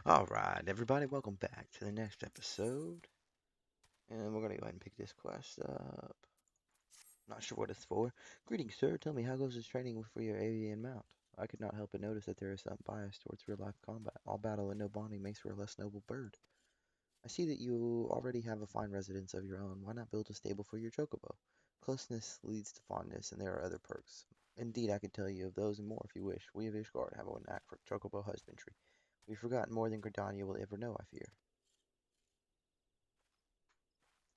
All right, everybody, welcome back to the next episode. And we're going to go ahead and pick this quest up. Not sure what it's for. Greetings, sir. Tell me, how goes this training for your avian mount? I could not help but notice that there is some bias towards real-life combat. All battle and no bonding makes for a less noble bird. I see that you already have a fine residence of your own. Why not build a stable for your chocobo? Closeness leads to fondness, and there are other perks. Indeed, I could tell you of those and more if you wish. We of Ishgard have a knack for chocobo husbandry. We've forgotten more than Gridania will ever know, I fear.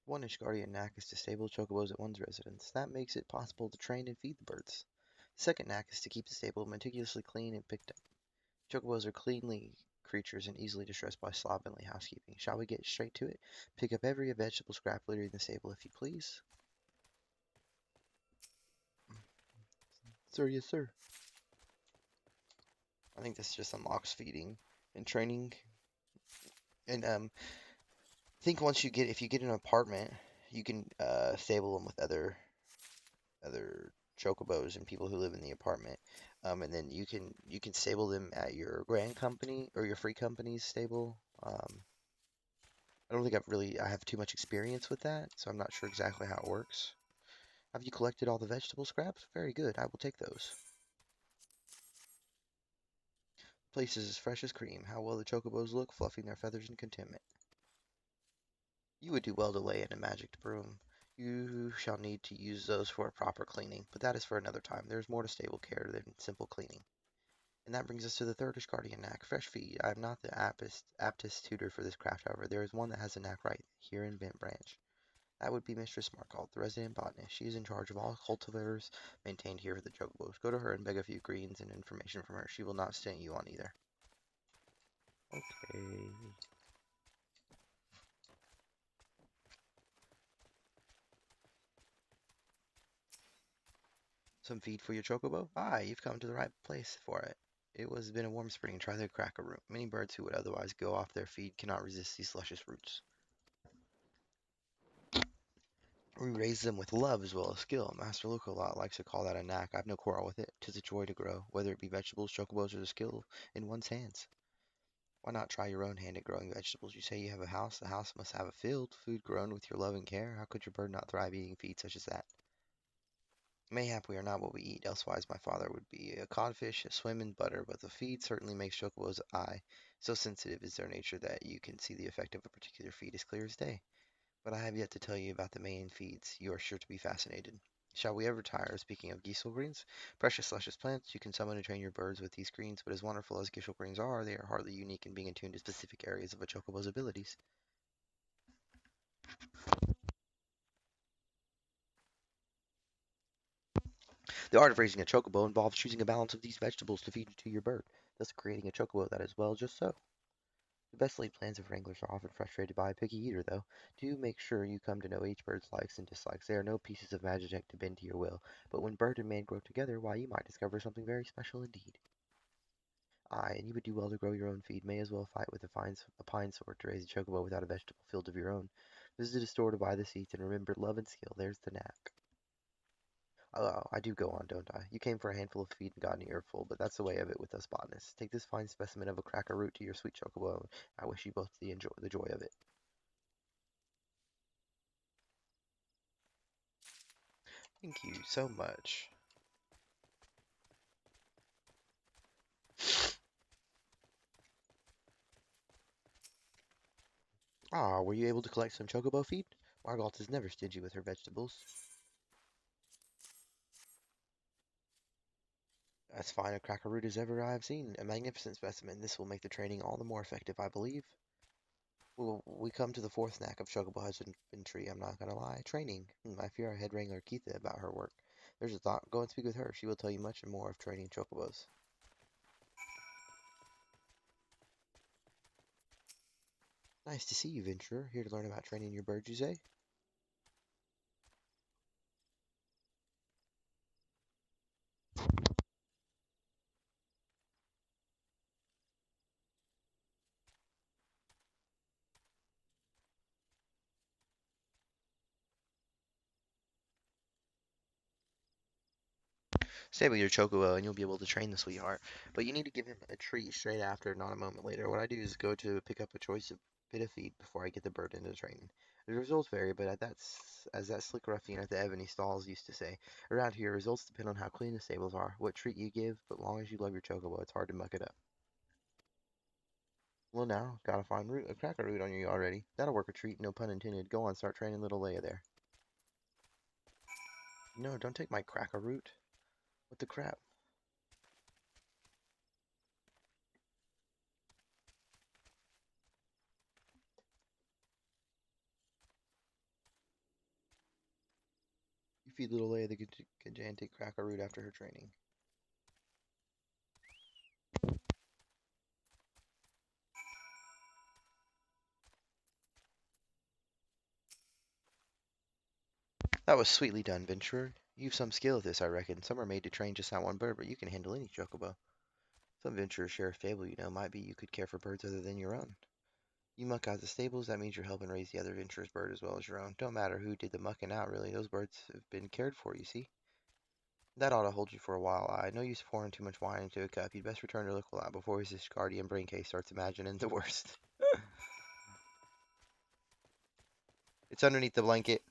One Ishgardian knack is to stable chocobos at one's residence. That makes it possible to train and feed the birds. The second knack is to keep the stable meticulously clean and picked up. Chocobos are cleanly creatures and easily distressed by slovenly housekeeping. Shall we get straight to it? Pick up every vegetable scrap littering the stable, if you please. Sir, yes, sir. I think this just unlocks feeding and training. And I think if you get an apartment, you can stable them with other chocobos and people who live in the apartment. And then you can stable them at your grand company or your free company's stable. I don't think I have too much experience with that, so I'm not sure exactly how it works. Have you collected all the vegetable scraps? Very good. I will take those. Place is as fresh as cream. How well the chocobos look, fluffing their feathers in contentment. You would do well to lay in a magic broom. You shall need to use those for a proper cleaning, but that is for another time. There is more to stable care than simple cleaning. And that brings us to the third Ishgardian knack, fresh feed. I am not the aptest tutor for this craft, however. There is one that has a knack right here in Bent Branch. That would be Mistress Markalt, the resident botanist. She is in charge of all cultivators maintained here for the chocobos. Go to her and beg a few greens and information from her. She will not stint you on either. Okay. Some feed for your chocobo? Ah, you've come to the right place for it. It was been a warm spring. Try the cracker root. Many birds who would otherwise go off their feed cannot resist these luscious roots. We raise them with love as well as skill. Master Look-a-lot likes to call that a knack. I've no quarrel with it. 'Tis a joy to grow, whether it be vegetables, chocobos, or the skill in one's hands. Why not try your own hand at growing vegetables? You say you have a house. The house must have a field, food grown with your love and care. How could your bird not thrive eating feed such as that? Mayhap we are not what we eat, elsewise my father would be a codfish, a swim in butter, but the feed certainly makes chocobos' eye so sensitive is their nature that you can see the effect of a particular feed as clear as day. But I have yet to tell you about the main feeds. You are sure to be fascinated. Shall we ever tire? Speaking of geisel greens, precious luscious plants, you can summon and train your birds with these greens, but as wonderful as geisel greens are, they are hardly unique in being attuned to specific areas of a chocobo's abilities. The art of raising a chocobo involves choosing a balance of these vegetables to feed to your bird, thus creating a chocobo that is well just so. The best laid plans of wranglers are often frustrated by a picky eater, though. Do make sure you come to know each bird's likes and dislikes. They are no pieces of magic to bend to your will, but when bird and man grow together, why, you might discover something very special indeed. Aye, and you would do well to grow your own feed. May as well fight with a pine sword to raise a chocobo without a vegetable field of your own. Visit a store to buy the seeds, and remember love and skill. There's the knack. Oh, I do go on, don't I? You came for a handful of feed and got an earful, but that's the way of it with us botanists. Take this fine specimen of a cracker root to your sweet chocobo. I wish you both the joy of it. Thank you so much. Ah, were you able to collect some chocobo feed? Margalt is never stingy with her vegetables. As fine a cracker root as ever I have seen. A magnificent specimen. This will make the training all the more effective, I believe. Well, we come to the fourth knack of chocobo husbandry, I'm not gonna lie. Training. I fear our head wrangler Keitha about her work. There's a thought. Go and speak with her. She will tell you much and more of training chocobos. Nice to see you, Venturer. Here to learn about training your birds, you say? Stable your chocobo and you'll be able to train the sweetheart. But you need to give him a treat straight after, not a moment later. What I do is go to pick up a choice of bit of feed before I get the bird into training. The results vary, but as that slick ruffian at the Ebony Stalls used to say, around here results depend on how clean the stables are, what treat you give, but long as you love your chocobo, it's hard to muck it up. Well now, gotta find a cracker root on you already. That'll work a treat, no pun intended. Go on, start training little Leia there. No, don't take my cracker root. What the crap? You feed little Leia the gigantic cracker root after her training. That was sweetly done, Venturer. You've some skill at this, I reckon. Some are made to train just that one bird, but you can handle any chocobo. Some venturers share a fable, you know. Might be you could care for birds other than your own. You muck out the stables, that means you're helping raise the other venturer's bird as well as your own. Don't matter who did the mucking out, really. Those birds have been cared for, you see. That ought to hold you for a while. I no use pouring too much wine into a cup. You'd best return to Liquid Lab before his guardian brain case starts imagining the worst. It's underneath the blanket.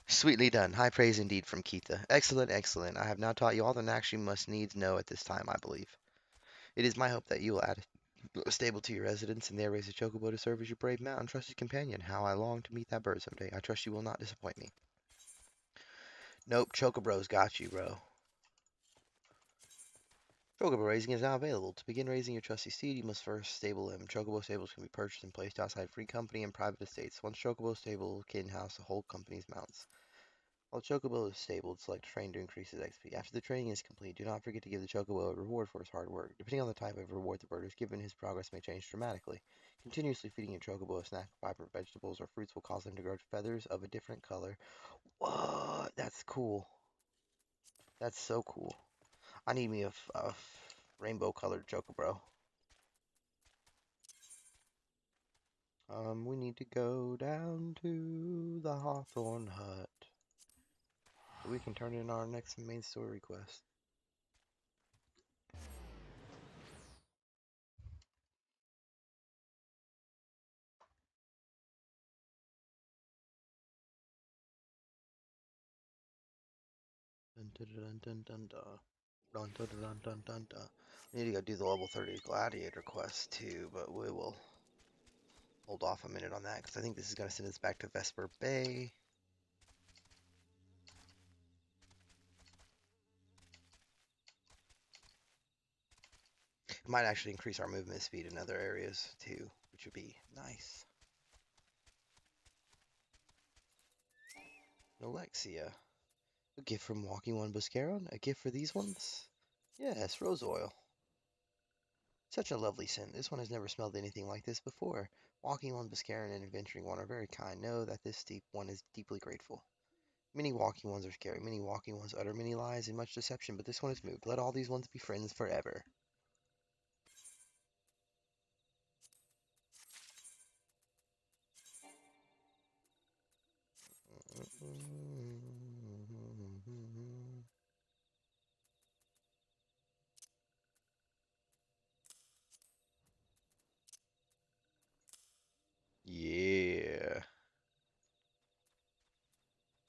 Sweetly done. High praise indeed from Keitha. Excellent, excellent. I have now taught you all the knacks you must needs know at this time, I believe. It is my hope that you will add a stable to your residence and there raise a chocobo to serve as your brave mount and trusted companion. How I long to meet that bird someday. I trust you will not disappoint me. Nope, Chocobro's got you, bro. Chocobo raising is now available. To begin raising your trusty steed, you must first stable him. Chocobo stables can be purchased and placed outside free company and private estates. One Chocobo stable can house the whole company's mounts. While Chocobo is stabled, select train to increase his XP. After the training is complete, do not forget to give the Chocobo a reward for his hard work. Depending on the type of reward the bird is given, his progress may change dramatically. Continuously feeding your Chocobo a snack of vibrant vegetables or fruits will cause them to grow feathers of a different color. What? That's cool. That's so cool. I need me a rainbow colored Chocobro. We need to go down to the Hawthorne Hut so we can turn in our next main story quest. Dun dun dun dun dun dun. Dun dun dun dun dun dun. We need to go do the level 30 gladiator quest too, but we will hold off a minute on that because I think this is going to send us back to Vesper Bay. It might actually increase our movement speed in other areas too, which would be nice. Alexia. A gift from Walking One Buscaron? A gift for these ones? Yes, rose oil. Such a lovely scent. This one has never smelled anything like this before. Walking One Buscaron and Adventuring One are very kind. Know that this deep one is deeply grateful. Many walking ones are scary. Many walking ones utter many lies and much deception, but this one is moved. Let all these ones be friends forever. Yeah.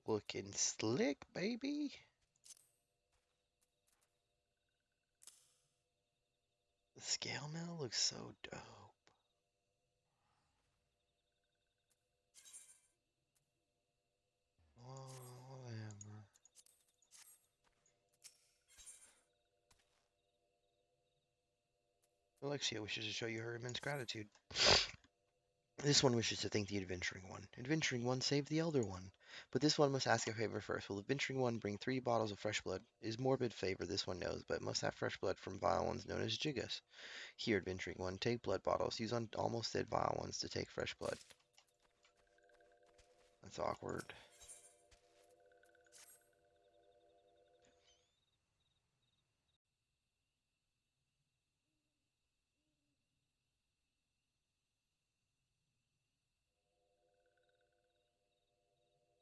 Looking slick, baby. The scale mill looks so dope. Whatever. Alexia wishes to show you her immense gratitude. This one wishes to thank the Adventuring One. Adventuring One saved the Elder One. But this one must ask a favor first. Will Adventuring One bring 3 bottles of fresh blood? It is morbid favor, this one knows, but must have fresh blood from vile ones known as Jigas. Here, Adventuring One, take blood bottles. Use on almost dead vile ones to take fresh blood. That's awkward.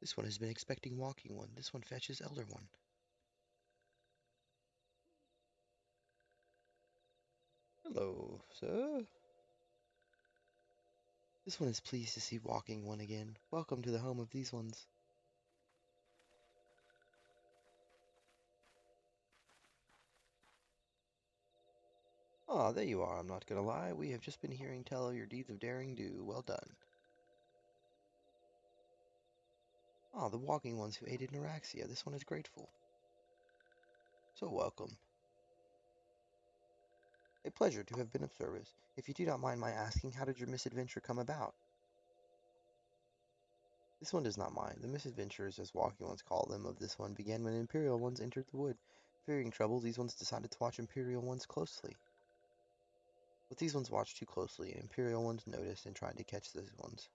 This one has been expecting walking one. This one fetches elder one. Hello, sir. This one is pleased to see walking one again. Welcome to the home of these ones. Ah, there you are, I'm not gonna lie. We have just been hearing tell of your deeds of daring do. Well done. Ah, the walking ones who aided Neuraxia. This one is grateful. So welcome. A pleasure to have been of service. If you do not mind my asking, how did your misadventure come about? This one does not mind. The misadventures, as walking ones call them, of this one began when Imperial ones entered the wood. Fearing trouble, these ones decided to watch Imperial ones closely. But these ones watched too closely, and Imperial ones noticed and tried to catch these ones.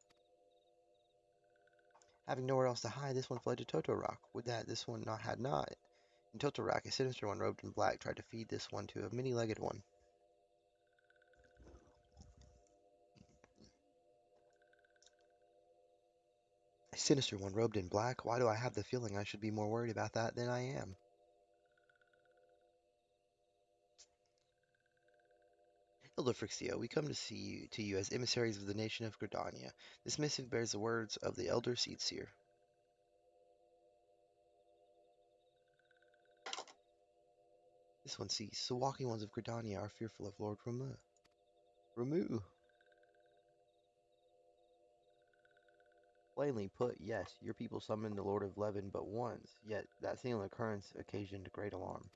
Having nowhere else to hide, this one fled to Totorak. With that, this one had not. In Totorak, a sinister one robed in black tried to feed this one to a many-legged one. A sinister one robed in black? Why do I have the feeling I should be more worried about that than I am? Elder Frixio, we come to you as emissaries of the nation of Gridania. This missive bears the words of the Elder Seedseer. This one ceased. The walking ones of Gridania are fearful of Lord Ramu. Ramu! Plainly put, yes, your people summoned the Lord of Levin but once, yet that single occurrence occasioned great alarm.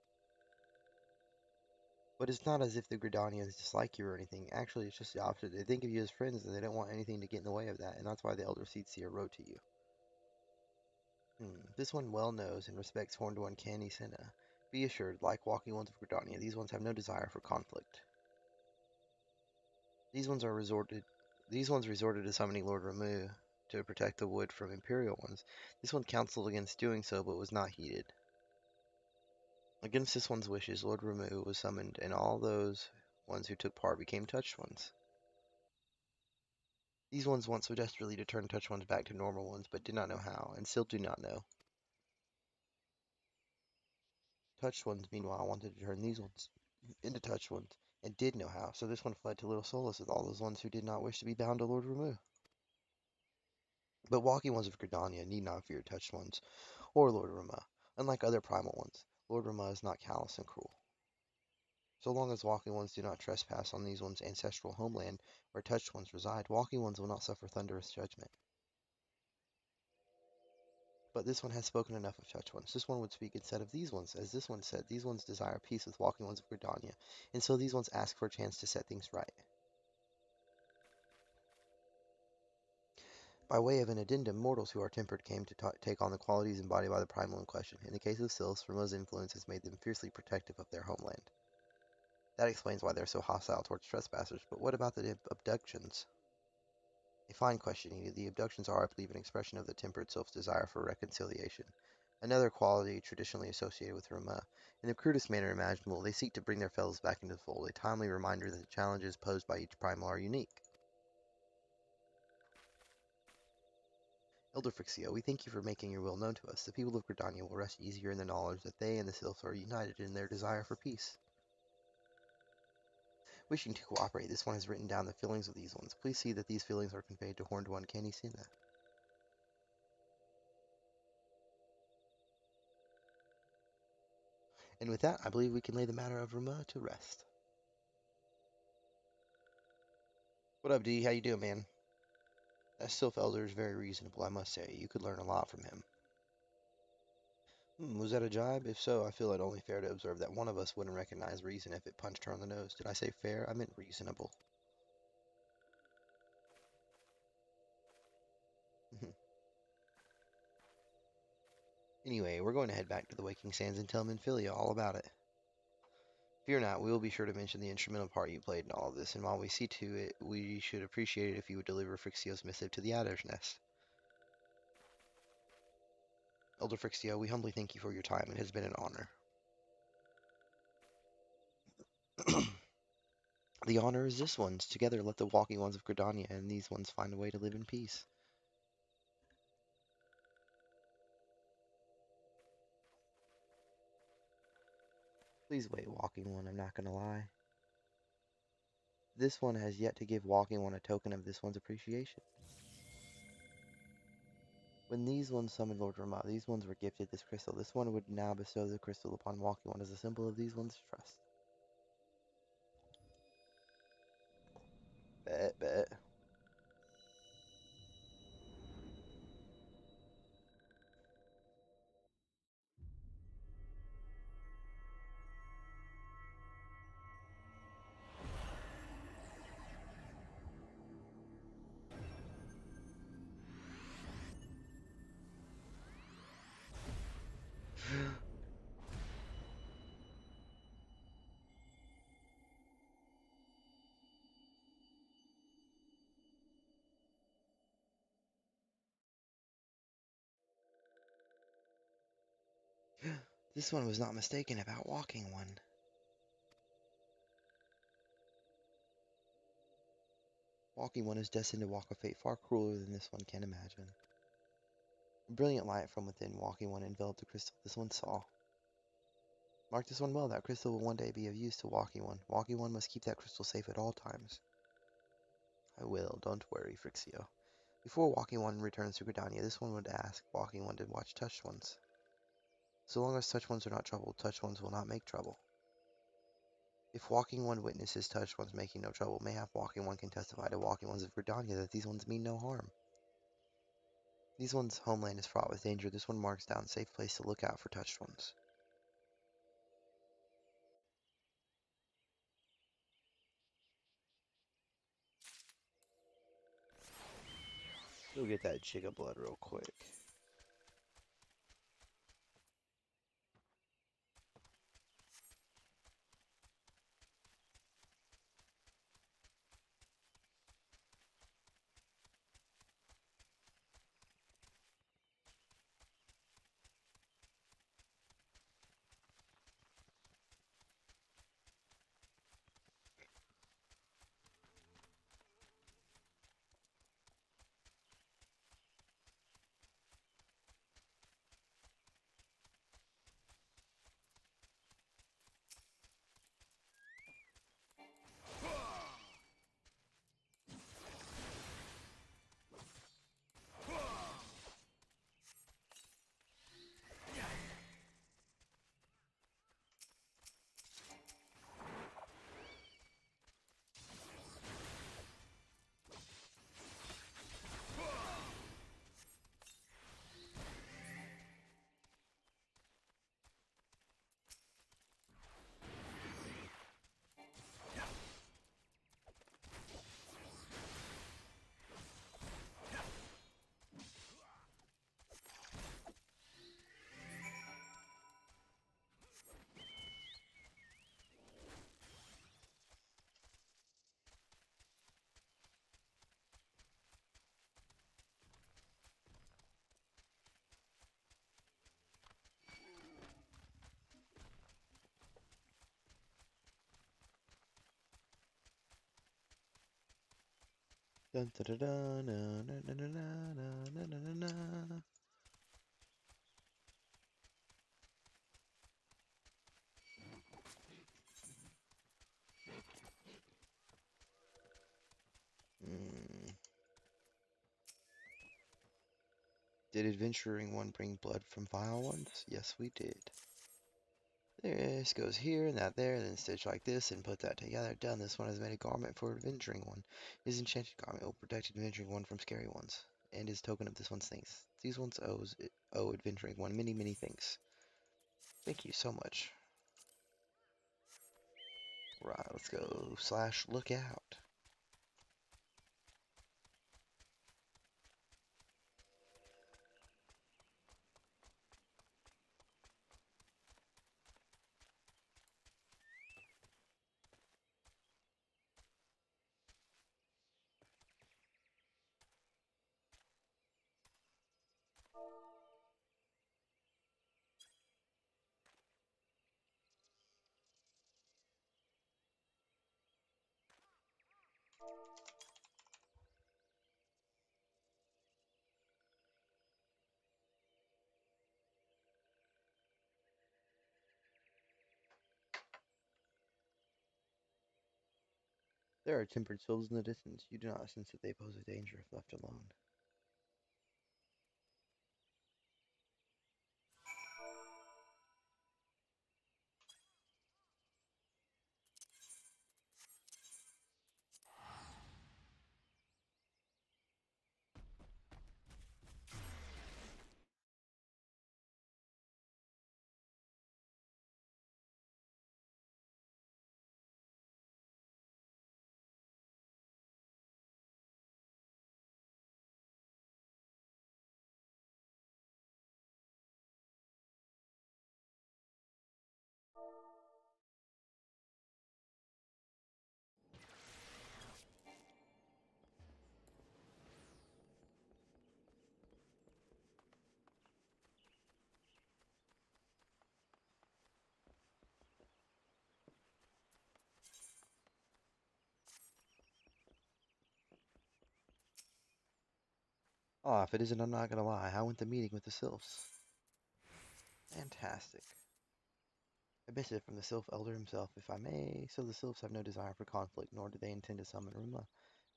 But it's not as if the Gridanians dislike you or anything. Actually, it's just the opposite. They think of you as friends and they don't want anything to get in the way of that, and that's why the Elder Seedseer wrote to you. This one well knows and respects Horned One Canny Senna. Be assured, like walking ones of Gridania, these ones have no desire for conflict. These ones resorted to summoning Lord Ramu to protect the wood from Imperial ones. This one counseled against doing so, but was not heeded. Against this one's wishes, Lord Ramu was summoned, and all those ones who took part became touched ones. These ones want so desperately to turn touched ones back to normal ones, but did not know how, and still do not know. Touched ones, meanwhile, wanted to turn these ones into touched ones, and did know how, so this one fled to Little Solus with all those ones who did not wish to be bound to Lord Ramu. But walking ones of Gridania need not fear touched ones, or Lord Rama. Unlike other primal ones, Lord Rama is not callous and cruel. So long as walking ones do not trespass on these ones' ancestral homeland where touched ones reside, walking ones will not suffer thunderous judgment. But this one has spoken enough of touched ones. This one would speak instead of these ones, as this one said, these ones desire peace with walking ones of Gridania, and so these ones ask for a chance to set things right. By way of an addendum, mortals who are tempered came to take on the qualities embodied by the primal in question. In the case of Sils, Rama's influence has made them fiercely protective of their homeland. That explains why they're so hostile towards trespassers, but what about the abductions? A fine question, Edie. The abductions are, I believe, an expression of the tempered self's desire for reconciliation, another quality traditionally associated with Rama. In the crudest manner imaginable, they seek to bring their fellows back into the fold, a timely reminder that the challenges posed by each primal are unique. Elder Frixio, we thank you for making your will known to us. The people of Gridania will rest easier in the knowledge that they and the Sylphs are united in their desire for peace. Wishing to cooperate, this one has written down the feelings of these ones. Please see that these feelings are conveyed to Horned One Canny Senna. And with that, I believe we can lay the matter of Rama to rest. What up, D? How you doing, man? That Sylph Elder is very reasonable, I must say. You could learn a lot from him. Was that a jibe? If so, I feel it only fair to observe that one of us wouldn't recognize reason if it punched her on the nose. Did I say fair? I meant reasonable. Anyway, we're going to head back to the Waking Sands and tell Minfilia all about it. Fear not, we will be sure to mention the instrumental part you played in all of this, and while we see to it, we should appreciate it if you would deliver Frixio's missive to the Adder's Nest. Elder Frixio, we humbly thank you for your time. It has been an honor. The honor is this one's. Together let the walking ones of Gridania and these ones find a way to live in peace. Please wait, Walking One, I'm not gonna lie. This one has yet to give Walking One a token of this one's appreciation. When these ones summoned Lord Ramah, these ones were gifted this crystal. This one would now bestow the crystal upon Walking One as a symbol of these ones' trust. Bet. This one was not mistaken about Walking One. Walking One is destined to walk a fate far crueler than this one can imagine. A brilliant light from within Walking One enveloped the crystal this one saw. Mark this one well, that crystal will one day be of use to Walking One. Walking One must keep that crystal safe at all times. I will, don't worry, Frixio. Before Walking One returns to Gridania, this one would ask Walking One to watch Touched Ones. So long as Touched Ones are not troubled, Touched Ones will not make trouble. If Walking One witnesses Touched Ones making no trouble, mayhap Walking One can testify to Walking Ones of Gridania that these ones mean no harm. These ones' homeland is fraught with danger. This one marks down a safe place to look out for Touched Ones. Go get that jig of blood real quick. Dun, da, da, da, na, na, na, na, na, na, na, na, na. Mm. Did Adventuring One bring blood from Vile Ones? Yes, we did. This goes here and that there, then stitch like this and put that together. Done. This one has made a garment for Adventuring One. His enchanted garment will protect Adventuring One from scary ones, and is token of this one's things. These ones owe Adventuring One many, many things. Thank you so much. Right, let's go / look out. There are tempered sylphs in the distance. You do not sense that they pose a danger if left alone. Ah, if it isn't, I'm not gonna lie. How went the meeting with the sylphs? Fantastic. A missive from the Sylph Elder himself, if I may. So the Sylphs have no desire for conflict, nor do they intend to summon Ruma.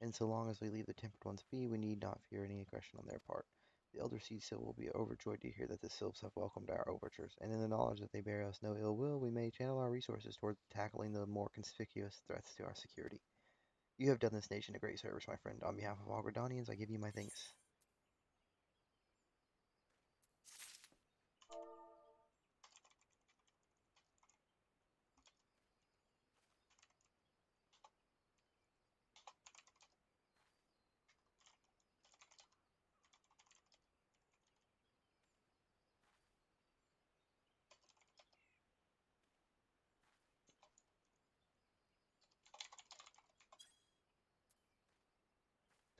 And so long as we leave the Tempered Ones be, we need not fear any aggression on their part. The Elder Seed Seal will be overjoyed to hear that the Sylphs have welcomed our overtures, and in the knowledge that they bear us no ill will, we may channel our resources toward tackling the more conspicuous threats to our security. You have done this nation a great service, my friend. On behalf of all Gridanians, I give you my thanks.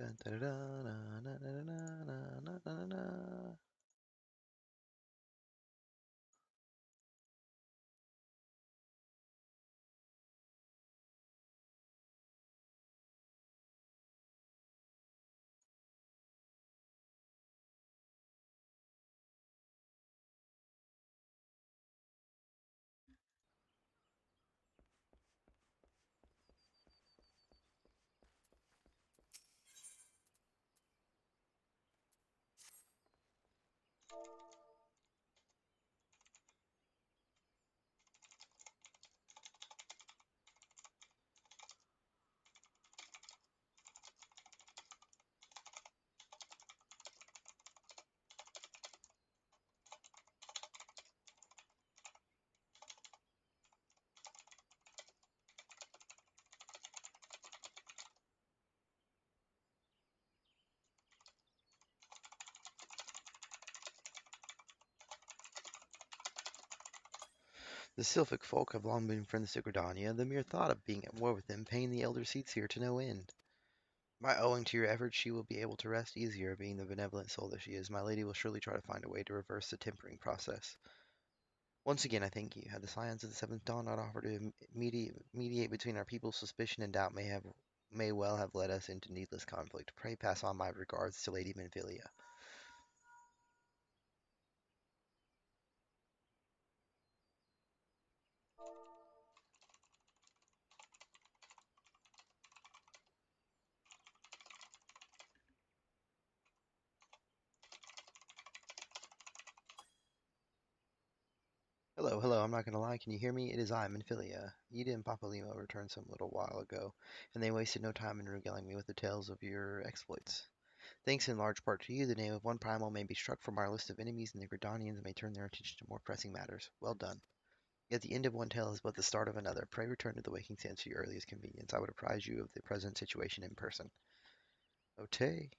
Dun, dun, dun, dun, dun, dun, dun, dun, dun, dun, dun. The Sylphic folk have long been friends to Gridania. The mere thought of being at war with them pained the elder seats here to no end. By owing to your efforts, she will be able to rest easier, being the benevolent soul that she is. My lady will surely try to find a way to reverse the tempering process. Once again, I thank you. Had the science of the seventh dawn not offered to mediate between our people's suspicion and doubt may well have led us into needless conflict. Pray pass on my regards to Lady Menfilia. Hello, hello, I'm not gonna lie, can you hear me? It is I, Menfilia. Ida and Papa Limo returned some little while ago, and they wasted no time in regaling me with the tales of your exploits. Thanks in large part to you, the name of one primal may be struck from our list of enemies, and the Gridanians may turn their attention to more pressing matters. Well done. Yet the end of one tale is but the start of another. Pray return to the Waking Sands at your earliest convenience. I would apprise you of the present situation in person. Okay.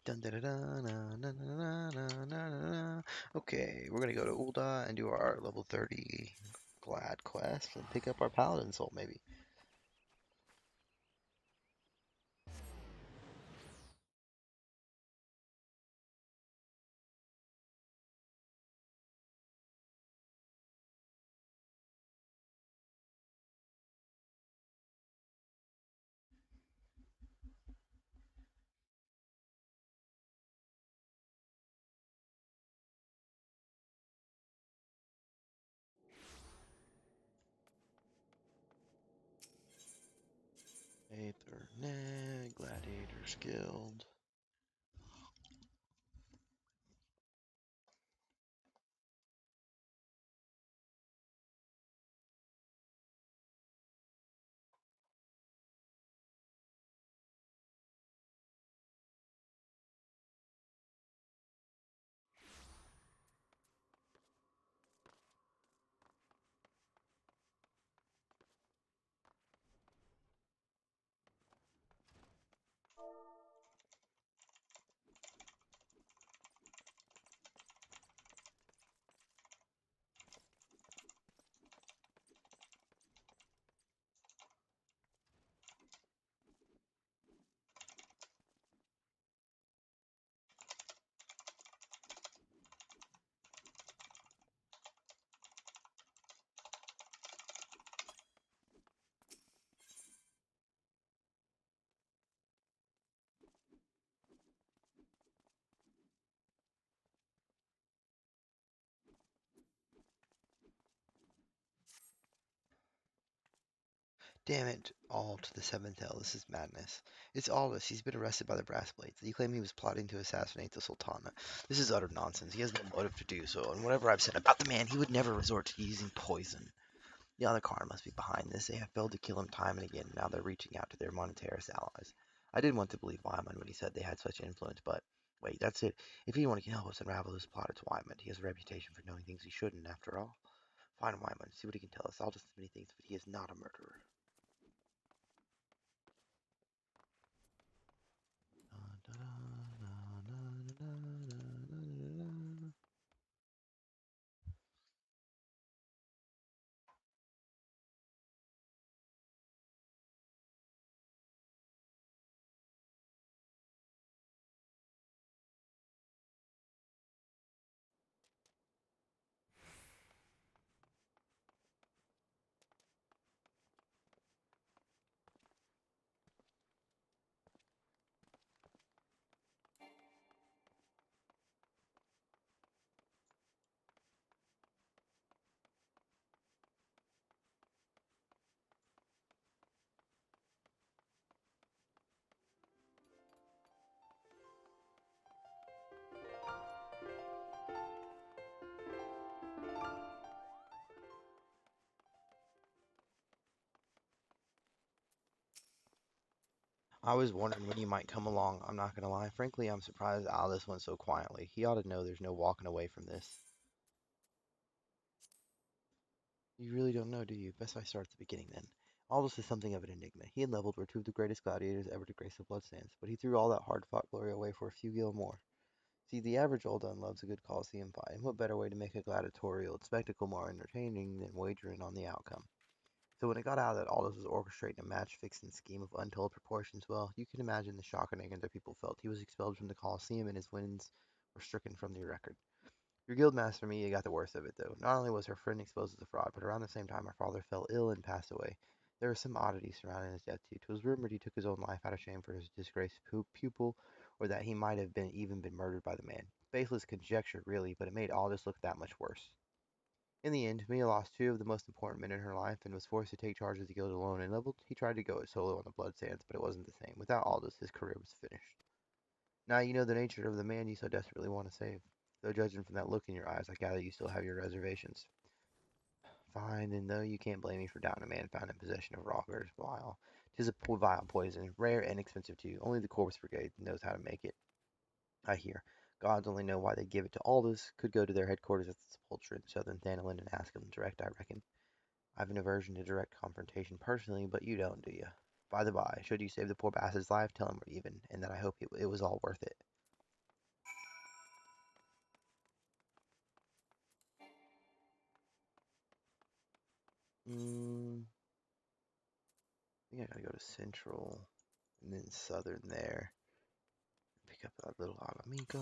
Dun, dun, dun, dun, dun, dun, dun, dun, dun, dun. Okay, we're gonna go to Ul'dah and do our level 30 Glad quest and pick up our Paladin soul, maybe. Ethernet, Gladiators Guild. Damn it, all to the seventh hell. This is madness. It's Aldous. He's been arrested by the Brass Blades. They claim he was plotting to assassinate the Sultana. This is utter nonsense. He has no motive to do so, and whatever I've said about the man, he would never resort to using poison. The other car must be behind this. They have failed to kill him time and again. Now they're reaching out to their monetarist allies. I didn't want to believe Wyman when he said they had such influence, but wait, that's it. If anyone can help us unravel this plot, it's Wyman. He has a reputation for knowing things he shouldn't, after all. Find Wyman, see what he can tell us. I'll just many things, but he is not a murderer. I was wondering when you might come along. I'm not gonna lie. Frankly, I'm surprised Aldous went so quietly. He ought to know there's no walking away from this. You really don't know, do you? Best I start at the beginning then. Aldous is something of an enigma. He and Leveled were two of the greatest gladiators ever to grace the Bloodstands, but he threw all that hard-fought glory away for a few gil more. See, the average old un loves a good Coliseum fight, and what better way to make a gladiatorial spectacle more entertaining than wagering on the outcome? So when it got out that Aldous was orchestrating a match-fixing scheme of untold proportions, well, you can imagine the shock and anger that people felt. He was expelled from the Coliseum, and his wins were stricken from the record. Your guildmaster Mia got the worst of it, though. Not only was her friend exposed as a fraud, but around the same time her father fell ill and passed away. There were some oddities surrounding his death, too. It was rumored he took his own life out of shame for his disgraced pupil, or that he might have even been murdered by the man. Baseless conjecture, really, but it made all this look that much worse. In the end, Mia lost two of the most important men in her life and was forced to take charge of the guild alone and leveled. He tried to go it solo on the Blood Sands, but it wasn't the same. Without Aldous, his career was finished. Now you know the nature of the man you so desperately want to save. Though judging from that look in your eyes, I gather you still have your reservations. Fine, then though you can't blame me for doubting a man found in possession of Rogger's vial. 'Tis a vile poison, rare and expensive too. Only the Corpse Brigade knows how to make it. I hear. Gods only know why they give it to Aldous. Could go to their headquarters at the Sepulchre in southern Thanalan and ask them direct, I reckon. I've an aversion to direct confrontation personally, but you don't, do you? By the by, should you save the poor bastard's life, tell him we're even, and that I hope it was all worth it. I think I gotta go to Central, and then Southern there. Pick up that little Alamigo.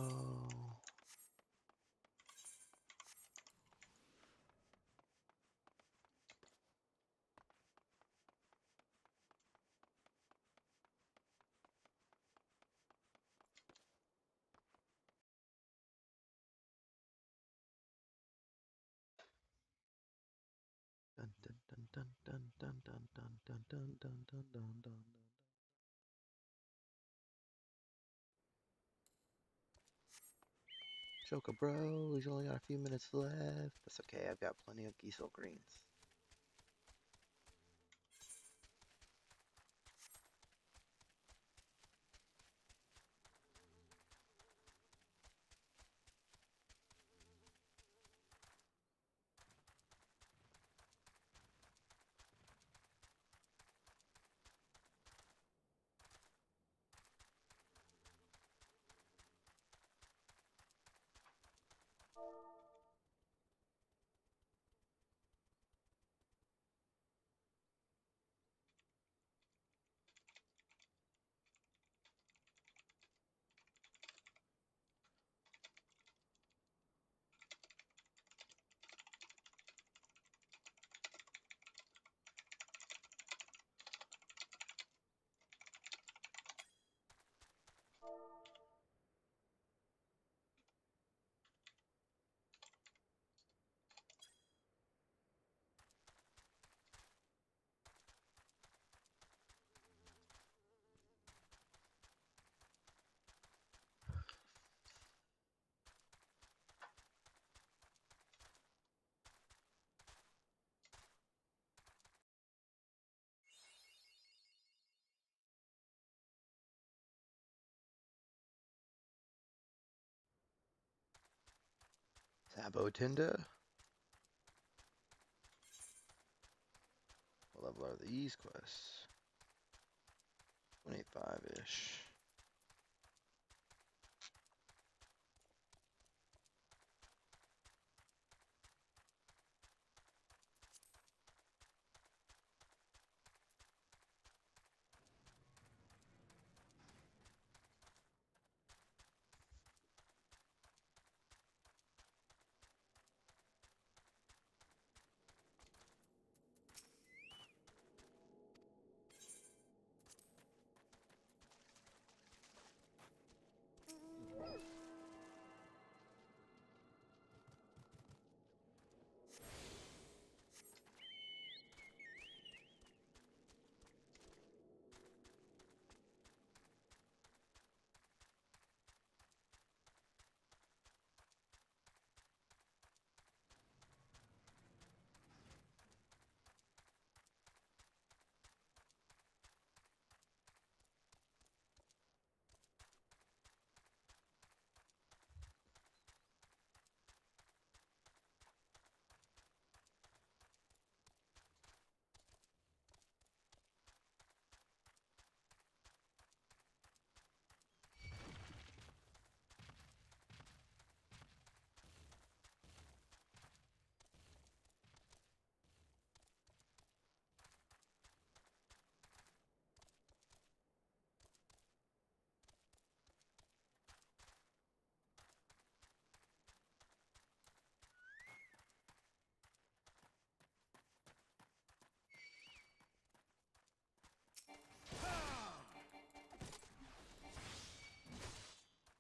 Dun dun dun dun dun dun dun dun dun dun dun dun dun. Shoka bro, he's only got a few minutes left. That's okay, I've got plenty of Giesel greens. Sabo Tinda. What level are these quests? 25-ish.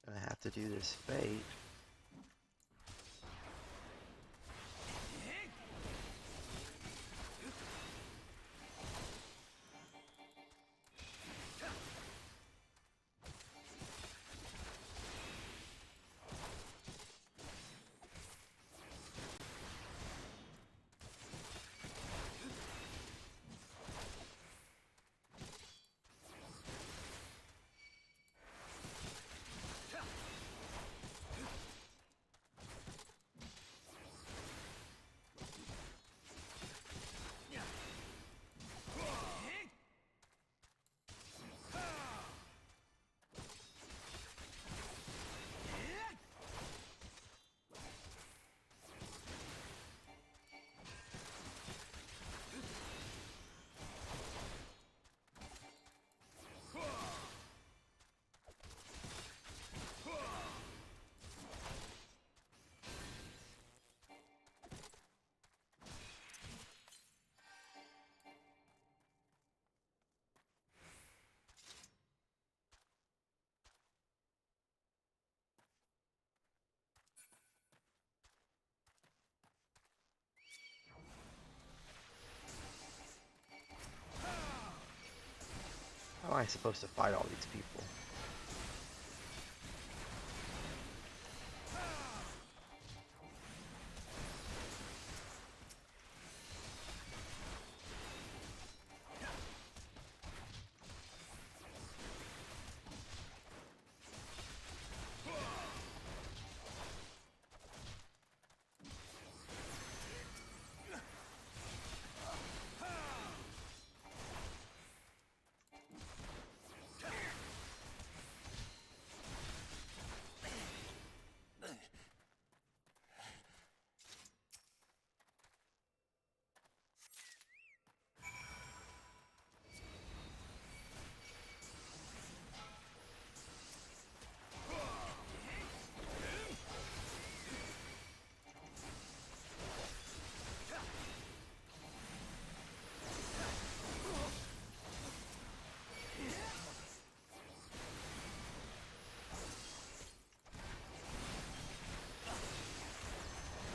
Gonna have to do this fate. How am I supposed to fight all these people?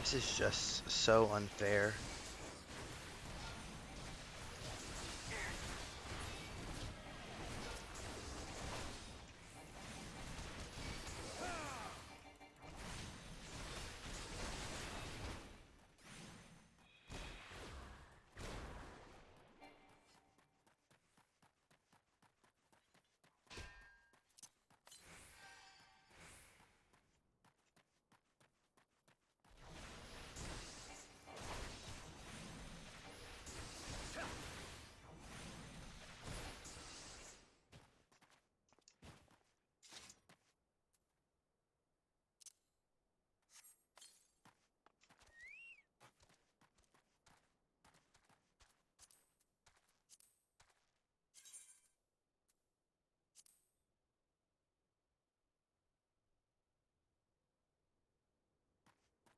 This is just so unfair.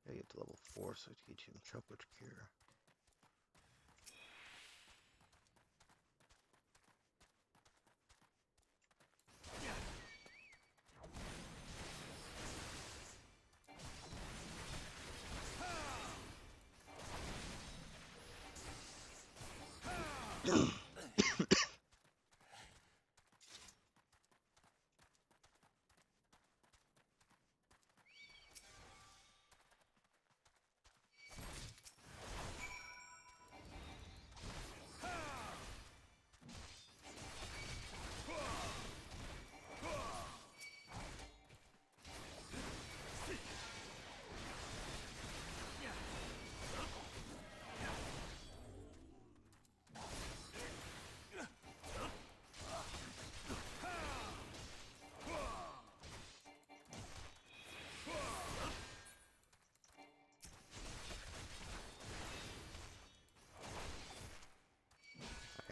I get to level 4, so to get you in chocolate cure.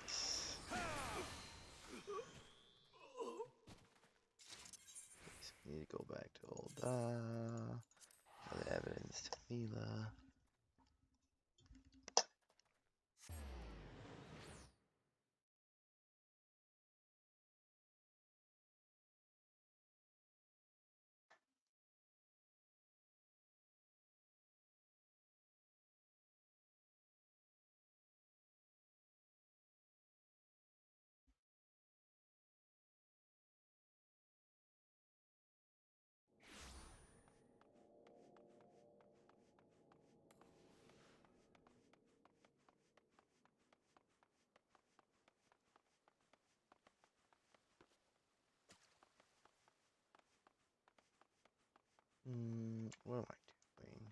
Nice. So we need to go back to old show the evidence to Mila. What am I doing?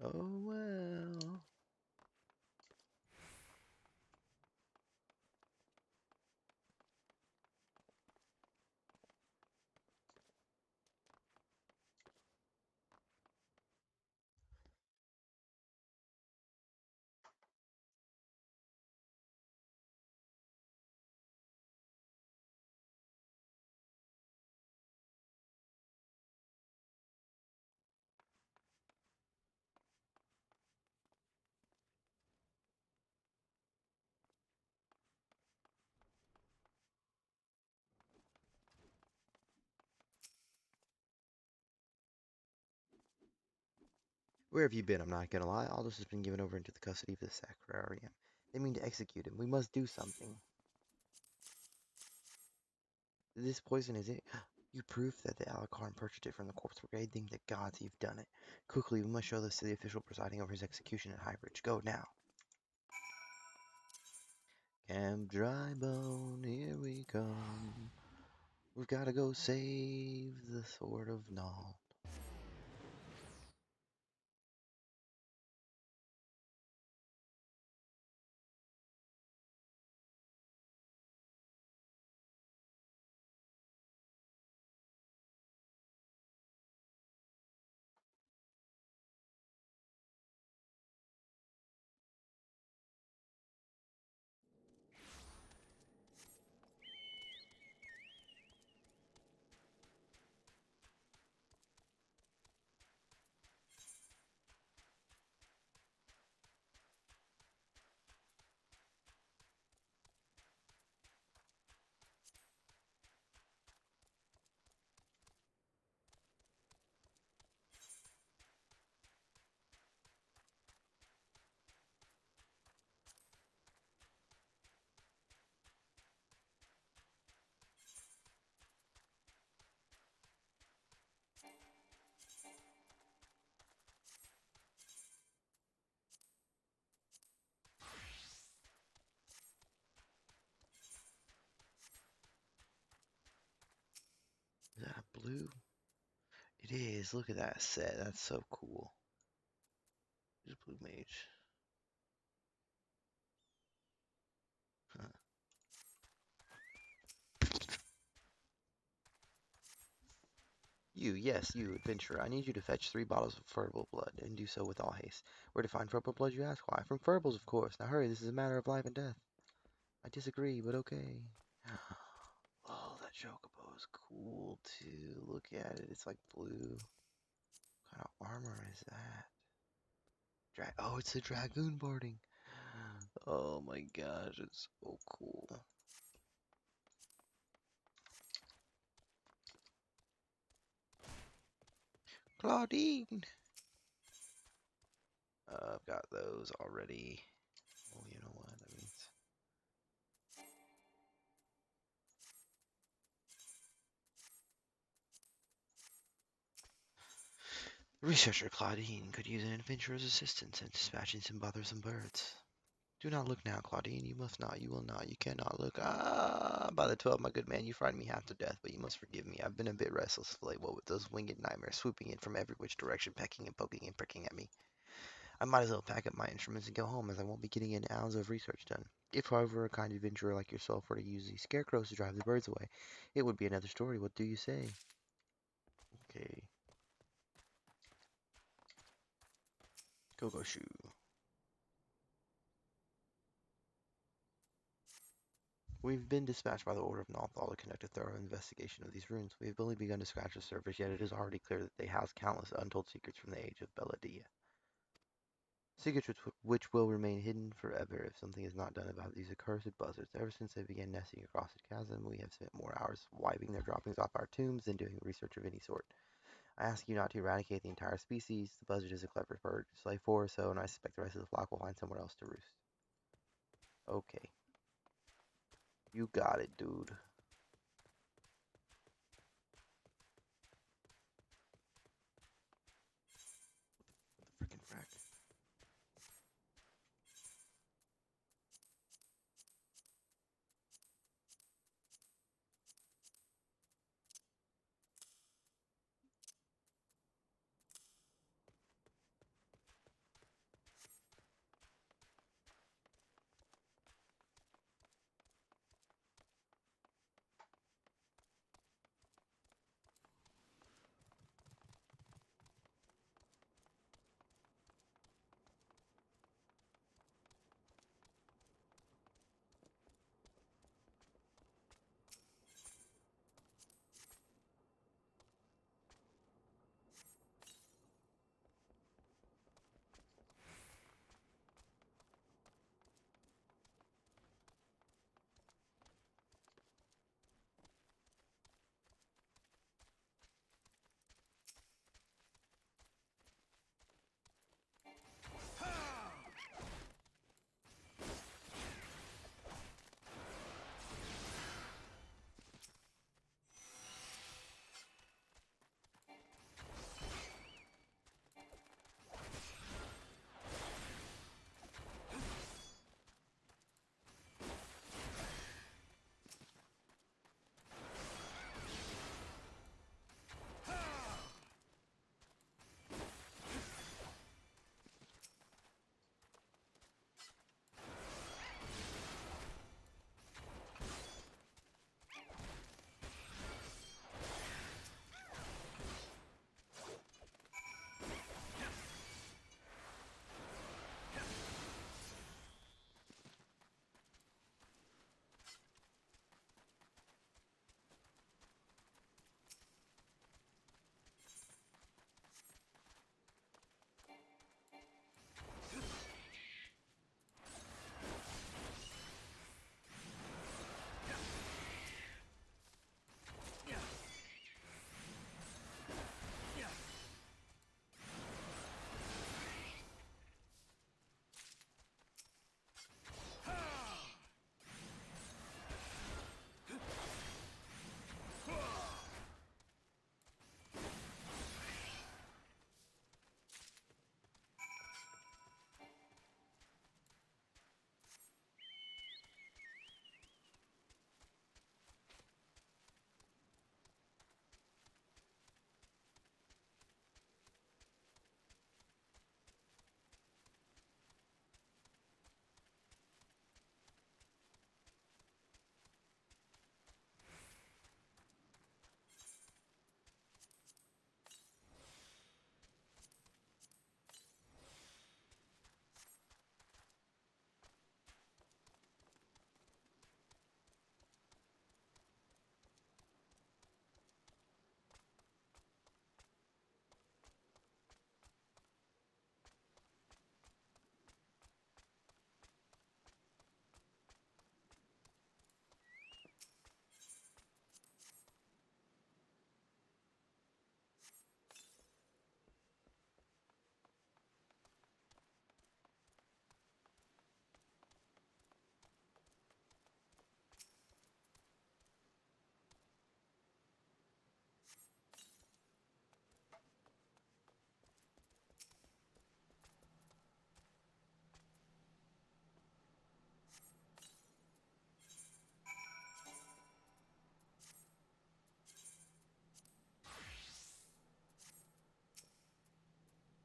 Oh well. Where have you been? I'm not gonna lie. Aldous has been given over into the custody of the Sacrarium. They mean to execute him. We must do something. This poison is it? You proof that the Alakarn purchased it from the Corpse Brigade. Thank the gods you've done it. Quickly, we must show this to the official presiding over his execution at Highbridge. Go now. Camp Drybone, here we come. We've gotta go save the Sword of Nald. blue? It is. Look at that set. That's so cool. There's blue mage. Huh. Yes, you, adventurer. I need you to fetch 3 bottles of Furble blood, and do so with all haste. Where to find Furble blood, you ask? Why? From Furbles, of course. Now hurry, this is a matter of life and death. I disagree, but okay. Oh, that chocobo is cool, too. Look at it. It's like blue. What kind of armor is that? Oh, it's a dragoon boarding. Oh my gosh, it's so cool. Claudine! I've got those already. Oh, you know what that means? Researcher Claudine could use an adventurer's assistance in dispatching some bothersome birds. Do not look now, Claudine. You must not. You will not. You cannot look. Ah, by the 12, my good man, you frightened me half to death, but you must forgive me. I've been a bit restless of late, what with those winged nightmares swooping in from every which direction, pecking and poking and pricking at me. I might as well pack up my instruments and go home, as I won't be getting any hours of research done. If, however, a kind adventurer like yourself were to use these scarecrows to drive the birds away, it would be another story. What do you say? Okay. Go shoe. We've been dispatched by the Order of Nalthal to conduct a thorough investigation of these ruins. We have only begun to scratch the surface, yet it is already clear that they house countless untold secrets from the age of Belladia. Secrets which will remain hidden forever if something is not done about these accursed buzzards. Ever since they began nesting across the chasm, we have spent more hours wiping their droppings off our tombs than doing research of any sort. I ask you not to eradicate the entire species. The buzzard is a clever bird. Slay 4 or so, and I suspect the rest of the flock will find somewhere else to roost. Okay. You got it, dude. What the frickin' frack?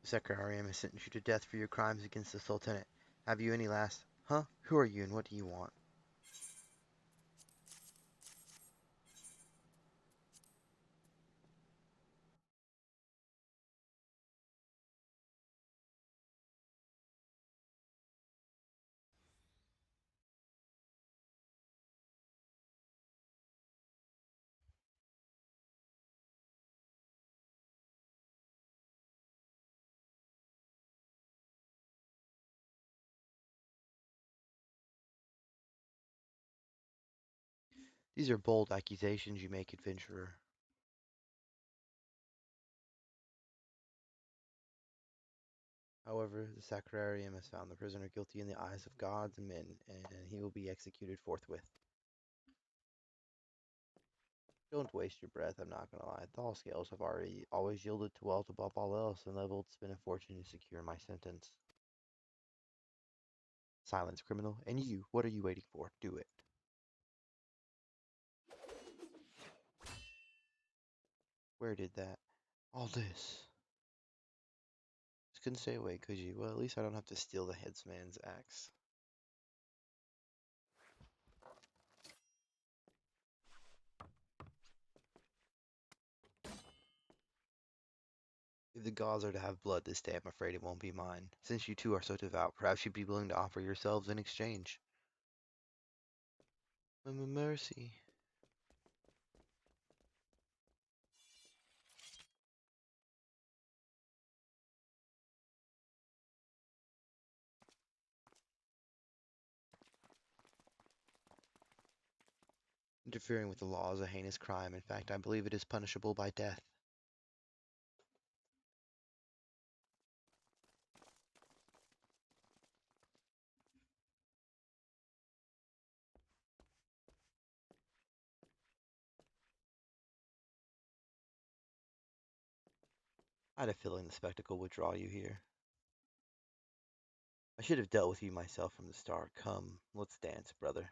Secretarium has sentenced you to death for your crimes against the Sultanate. Have you any last... Huh? Who are you and what do you want? These are bold accusations you make, adventurer. However, the Sacrarium has found the prisoner guilty in the eyes of gods and men, and he will be executed forthwith. Don't waste your breath, I'm not gonna lie. Tall scales have always yielded to wealth above all else, and leveled spend a fortune to secure my sentence. Silence, criminal. And you, what are you waiting for? Do it. Where did that? All this. Just couldn't stay away, could you? Well, at least I don't have to steal the headsman's axe. If the gods are to have blood this day, I'm afraid it won't be mine. Since you two are so devout, perhaps you'd be willing to offer yourselves in exchange. Mercy. Interfering with the law is a heinous crime. In fact, I believe it is punishable by death. I had a feeling the spectacle would draw you here. I should have dealt with you myself from the start. Come, let's dance, brother.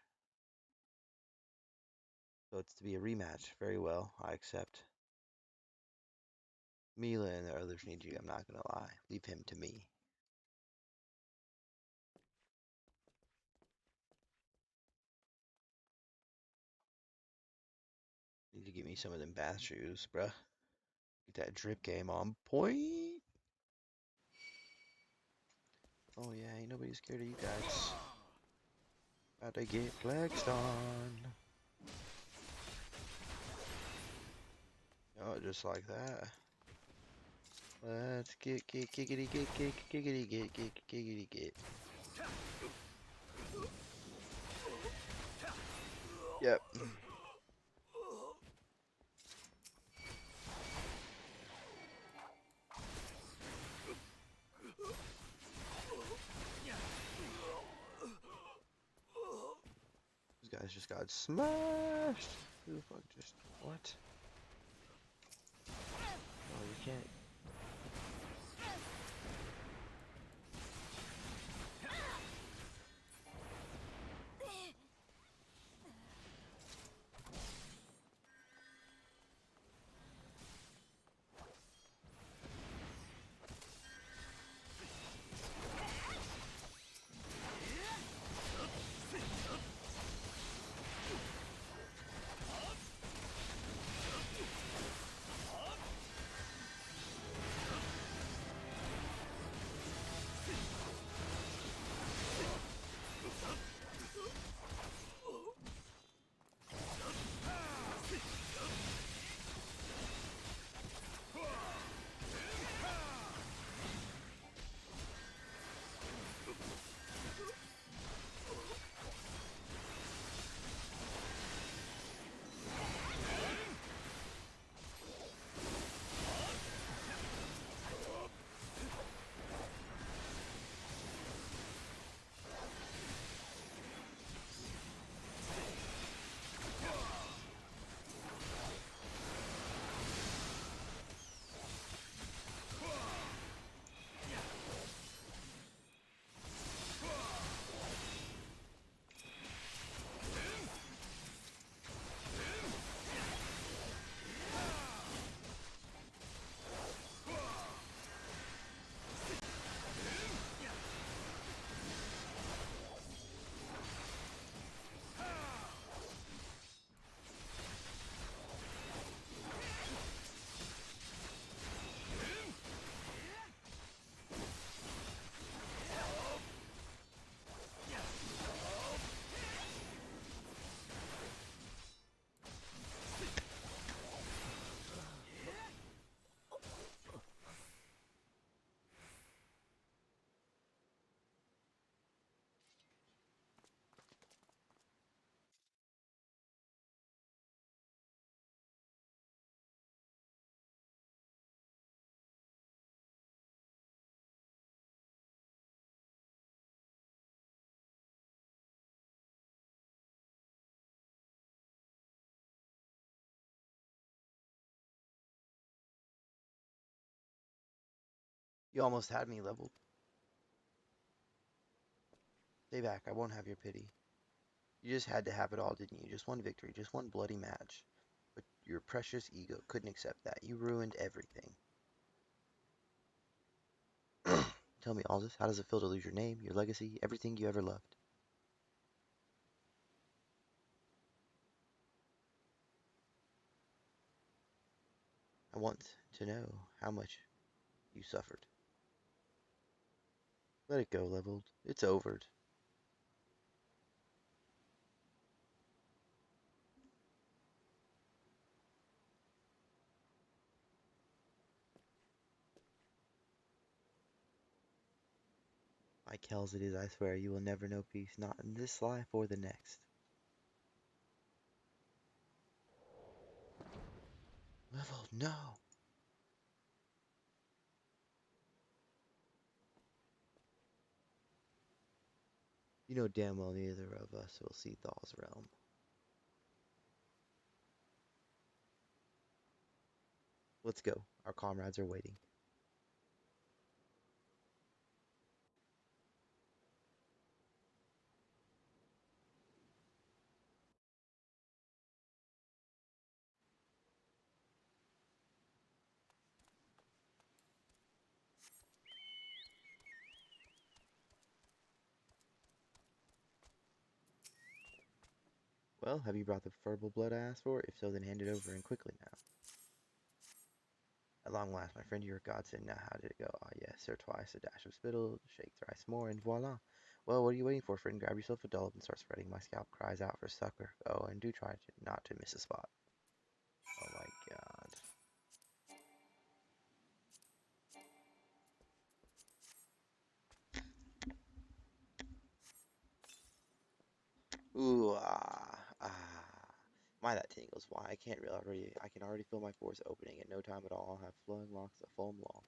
So it's to be a rematch. Very well, I accept. Mila and the others need you, I'm not gonna lie. Leave him to me. Need to get me some of them bath shoes, bruh. Get that drip game on point. Oh yeah, ain't nobody scared of you guys. About to get flexed on. Oh, just like that. Let's get giggity get. Yep. These guys just got smashed. Who the fuck just what? Oh, you can't. You almost had me leveled. Stay back, I won't have your pity. You just had to have it all, didn't you? Just one victory, just one bloody match. But your precious ego couldn't accept that. You ruined everything. Tell me, Aldous, how does it feel to lose your name, your legacy, everything you ever loved? I want to know how much you suffered. Let it go, leveled. It's over. Like hell's it is, I swear, you will never know peace, not in this life or the next. Leveled, no! You know damn well neither of us will see Thal's realm. Let's go. Our comrades are waiting. Well, have you brought the preferable blood I asked for? If so, then hand it over, and quickly now. At long last, my friend, you are a godsend. Now, how did it go? Ah, yes, sir, twice, a dash of spittle, shake thrice more, and voila. Well, what are you waiting for, friend? Grab yourself a dollop and start spreading. My scalp cries out for succor. Oh, and do try not to miss a spot. Oh my god. Ooh, My, that tingles. Why, I can already feel my pores opening. In no time at all, I'll have flowing locks that foam long.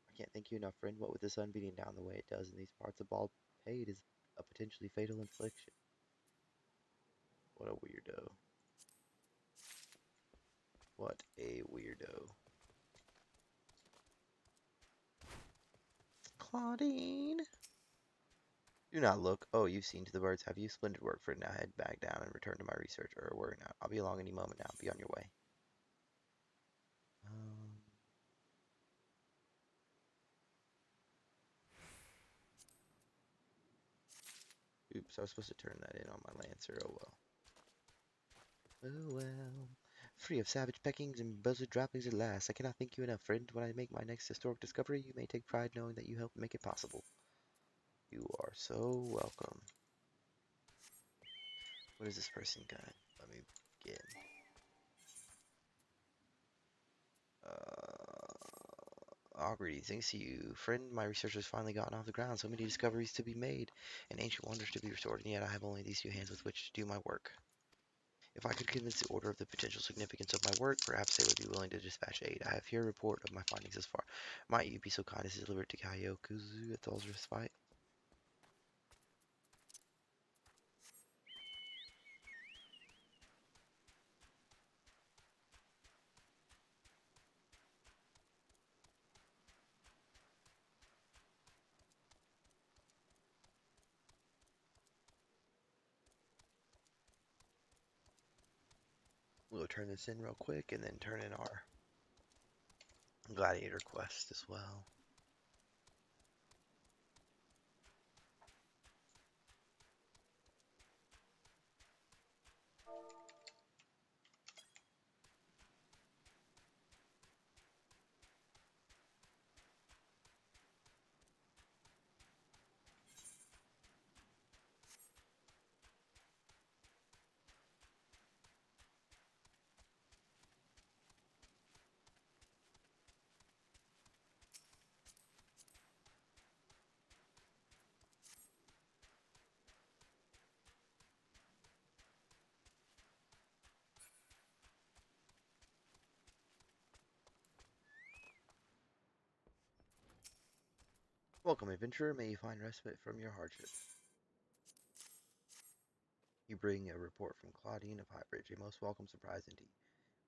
I can't thank you enough, friend. What with the sun beating down the way it does in these parts, a bald pate is a potentially fatal infliction. What a weirdo. What a weirdo. Claudine! Do not look. Oh, you've seen to the birds, have you? Splendid work, friend. Now head back down and return to my research, or worry not. I'll be along any moment now. Be on your way. Um, Oops, I was supposed to turn that in on my Lancer. Oh well. Oh well. Free of savage peckings and buzzard droppings at last. I cannot thank you enough, friend. When I make my next historic discovery, you may take pride knowing that you helped make it possible. You are so welcome. What is this person got? Let me begin. Greetings. Thanks to you, friend. My research has finally gotten off the ground. So many discoveries to be made and ancient wonders to be restored, and yet I have only these few hands with which to do my work. If I could convince the Order of the potential significance of my work, perhaps they would be willing to dispatch aid. I have here a report of my findings thus far. Might you be so kind as to deliver it to Kaiokuzu at Thal's respite? We'll turn this in real quick and then turn in our gladiator quest as well. Welcome, adventurer. May you find respite from your hardship. You bring a report from Claudine of Highbridge, a most welcome surprise indeed.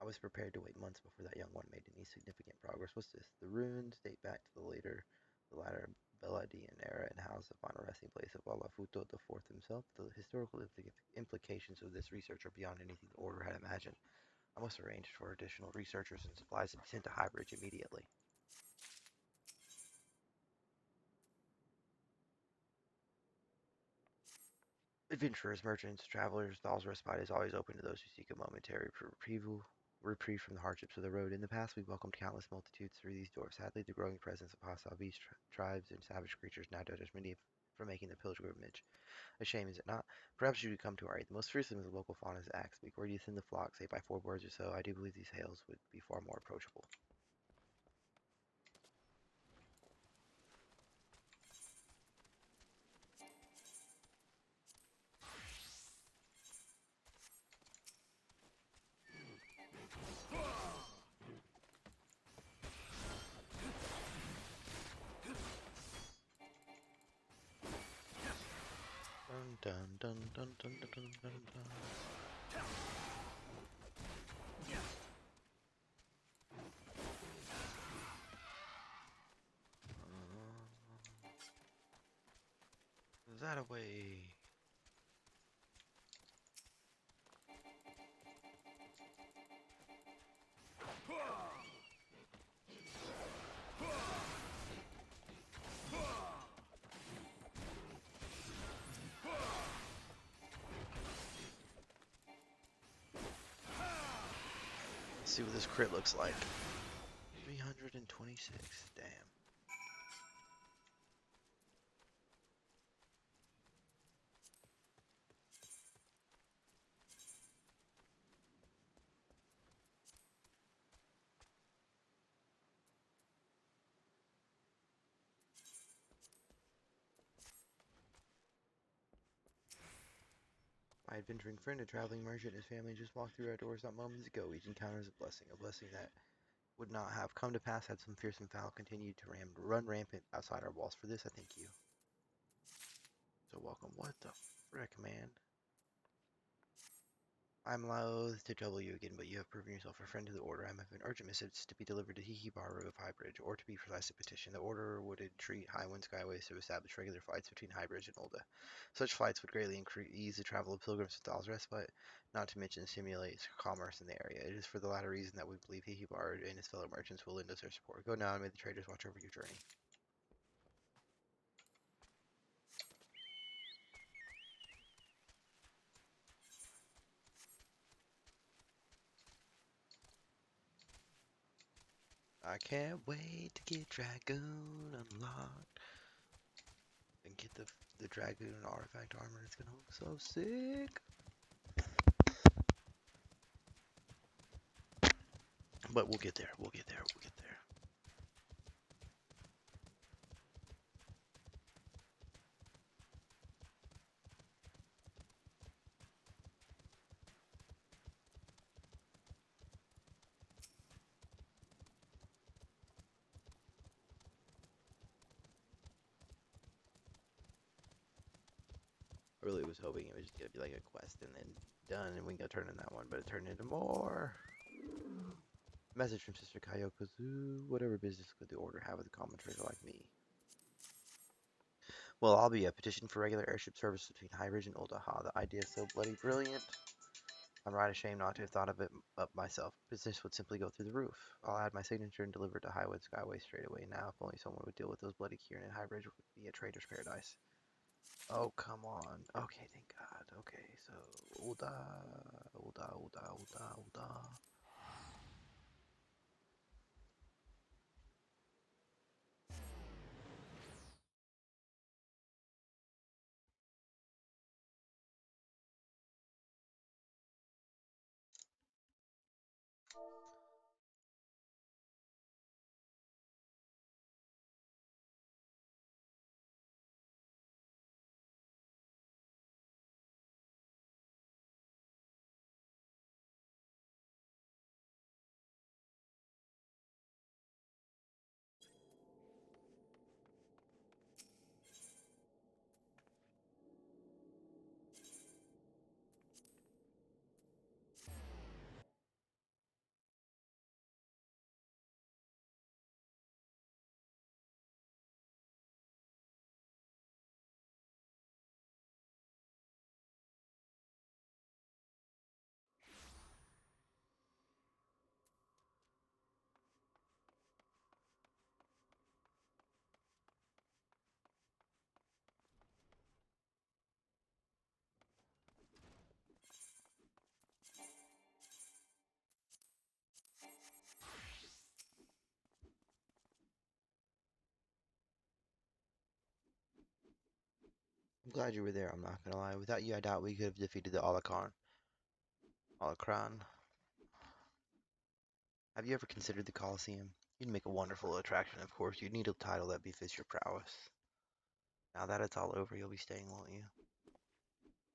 I was prepared to wait months before that young one made any significant progress. What's this? The ruins date back to the latter Beladian era and house the final resting place of Alafuto the Fourth himself. The historical implications of this research are beyond anything the Order had imagined. I must arrange for additional researchers and supplies to be sent to Highbridge immediately. Adventurers, merchants, travelers, Thal's respite is always open to those who seek a momentary reprieve from the hardships of the road. In the past, we've welcomed countless multitudes through these doors. Sadly, the growing presence of hostile beast tribes and savage creatures now deters many from making the pilgrimage. A shame, is it not? Perhaps you could come to our aid. The most fearsome of the local fauna is the axbeak. Were you thin the flock, say by 4 birds or so, I do believe these hails would be far more approachable. Dun dun dun dun dun dun dun dun dun. That away. Let's see what this crit looks like. 326. Damn. My adventuring friend, a traveling merchant, and his family just walked through our doors not moments ago. Each encounter is a blessing that would not have come to pass had some fearsome fowl continued to run rampant outside our walls. For this, I thank you. So welcome. What the frick, man? I'm loath to trouble you again, but you have proven yourself a friend to the Order. I have an urgent message to be delivered to Hikibaru of Highbridge, or to be precise, a petition. The Order would entreat Highwind Skyways to establish regular flights between Highbridge and Ulda. Such flights would greatly ease the travel of pilgrims to Thal's Respite, not to mention stimulate commerce in the area. It is for the latter reason that we believe Hikibaru and his fellow merchants will lend us their support. Go now and may the traders watch over your journey. I can't wait to get Dragoon unlocked and get the Dragoon artifact armor. It's gonna look so sick. But we'll get there. We'll get there. We'll get there. I really was hoping it was just gonna be like a quest and then done, and we can go turn in that one, but it turned into more. Message from Sister Kayokazu. Whatever business could the Order have with a common trader like me? Well, I'll be a petition for regular airship service between Highbridge and Uldaha. The idea is so bloody brilliant. I'm right ashamed not to have thought of it up myself. Business would simply go through the roof. I'll add my signature and deliver it to Highwood Skyway straight away. Now, if only someone would deal with those bloody Kieran and Highbridge would be a trader's paradise. Oh, come on. Okay, thank God. Okay, so Ulda, Ulda, Ulda, Ulda, Ulda. I'm glad you were there, I'm not gonna lie. Without you, I doubt we could have defeated the Alakran. Alakran. Have you ever considered the Colosseum? You'd make a wonderful attraction, of course. You'd need a title that befits your prowess. Now that it's all over, you'll be staying, won't you?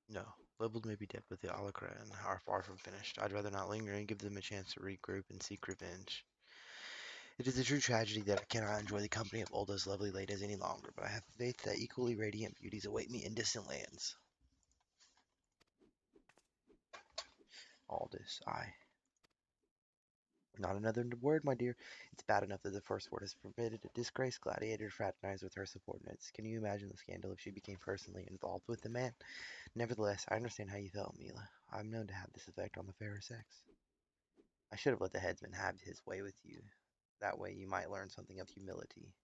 No. Leveled may be dead, but the Alakran are far from finished. I'd rather not linger and give them a chance to regroup and seek revenge. It is a true tragedy that I cannot enjoy the company of Olda's lovely ladies any longer, but I have faith that equally radiant beauties await me in distant lands. Aldous, I. Not another word, my dear. It's bad enough that the first word is forbidden. A disgraced gladiator fraternized with her subordinates. Can you imagine the scandal if she became personally involved with the man? Nevertheless, I understand how you felt, Mila. I'm known to have this effect on the fairer sex. I should have let the headsman have his way with you. That way you might learn something of humility.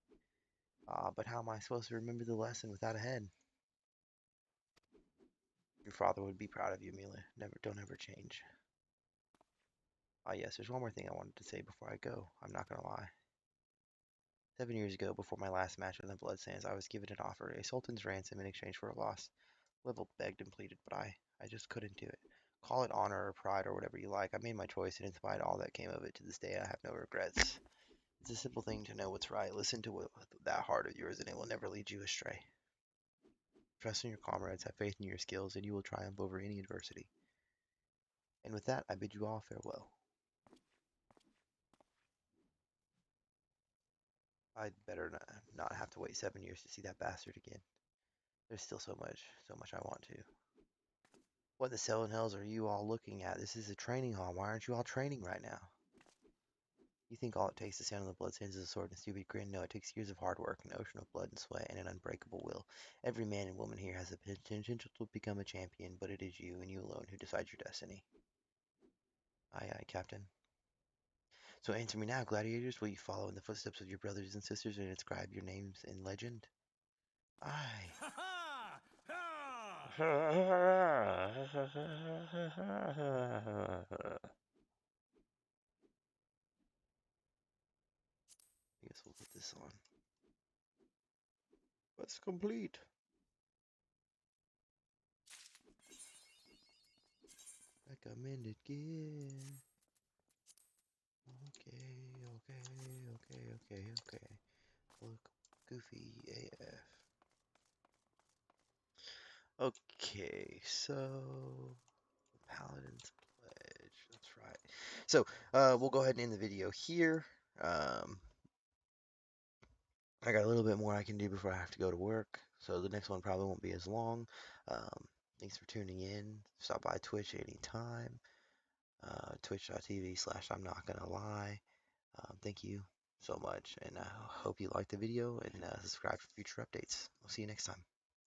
Ah, but how am I supposed to remember the lesson without a head? Your father would be proud of you, Mila. Don't ever change. Ah, yes, there's one more thing I wanted to say before I go. I'm not gonna lie. 7 years ago, before my last match in the Blood Sands, I was given an offer, a sultan's ransom in exchange for a loss. Level begged and pleaded, but I just couldn't do it. Call it honor or pride or whatever you like. I made my choice, and in spite of all that came of it, to this day I have no regrets. It's a simple thing to know what's right. Listen to that heart of yours, and it will never lead you astray. Trust in your comrades, have faith in your skills, and you will triumph over any adversity. And with that, I bid you all farewell. I'd better not have to wait 7 years to see that bastard again. There's still so much I want to. What the selling hells are you all looking at? This is a training hall. Why aren't you all training right now? You think all it takes to stand on the bloodstains is a sword and a stupid grin? No, it takes years of hard work, an ocean of blood and sweat, and an unbreakable will. Every man and woman here has the potential to become a champion, but it is you and you alone who decides your destiny. Aye, aye, Captain. So answer me now, gladiators. Will you follow in the footsteps of your brothers and sisters and inscribe your names in legend? Aye. I guess we'll put this on. Quest complete. Recommended gear. Okay. Look goofy AF. Okay, so Paladin's Pledge. That's right. So we'll go ahead and end the video here. I got a little bit more I can do before I have to go to work, so the next one probably won't be as long. Thanks for tuning in. Stop by Twitch anytime. Twitch.tv/ I'm not gonna lie. Thank you so much, and I hope you liked the video, and subscribe for future updates. We'll see you next time.